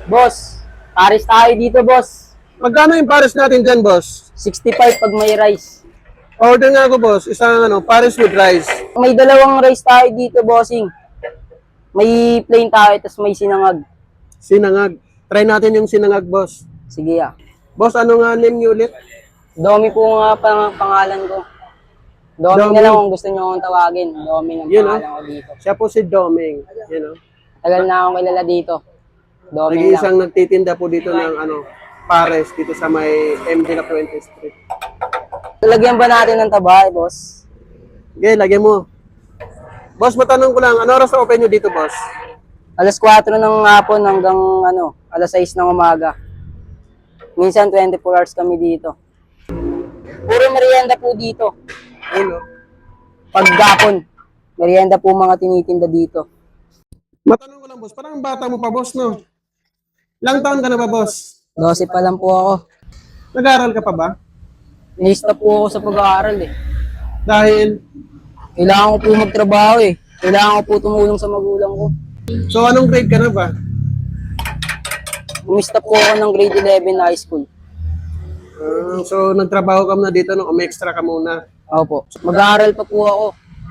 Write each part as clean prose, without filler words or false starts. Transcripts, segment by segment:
Boss, Paris tayo dito, boss. Magkano yung pares natin dyan, boss? 65 pag may rice. Order nga ako, boss. Isang pares with rice. May dalawang rice tayo dito, bossing. May plain tayo, tapos may sinangag. Sinangag. Try natin yung sinangag, boss. Sige ah. Boss, ano nga name niyo ulit? Domi po nga pangalan ko. Domi Domi. na lang kung gusto nyo akong tawagin. Domi ang Yun, pangalan ko dito. Siya po si Doming. Tagal na akong kilala dito. Domi lang. Nag-iisang nagtitinda po dito ng pares dito sa may MD La Puente Street. Lagyan ba natin ng taba, boss? Okay, lagyan mo. Boss, matanong ko lang, ano oras na open nyo dito, boss? Alas 4 ng hapon hanggang alas 6 ng umaga. Minsan 24 hours kami dito. Puro merienda po dito. Ayun, Paggapon, merienda po mga tinitinda dito. Matanong ko lang, boss, parang bata mo pa, boss, no? Ilang taon ka na ba, boss? 12 pa lang po ako. Nag-aaral ka pa ba? Nista po ako sa pag-aaral eh. Dahil, Kailangan ko po magtrabaho eh. Kailangan ko po tumulong sa magulang ko. so anong grade ka na ba? Umista po ako ng grade 11 high school. So nagtrabaho ka na dito, no? Extra ka muna. Opo. Mag-aaral pa po ako.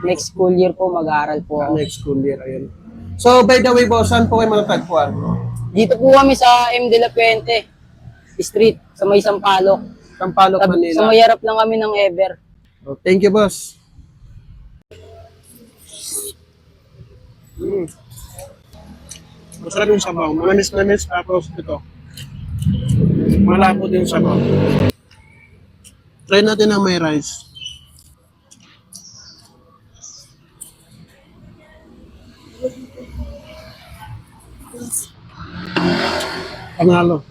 Next school year po, mag-aaral po ako. Next school year, ayun. So by the way, boss, saan po kayo matatagpuan? Dito po kami sa M. De La Puente Street, sa may Sampaloc. Sampaloc, Sa Manila. may harap lang kami ng Ever. Oh, thank you, boss. Masarap yung sabaw. Manamis-namis, tapos ito. Malapot yung sabaw. Try natin ang may rice. Panalo.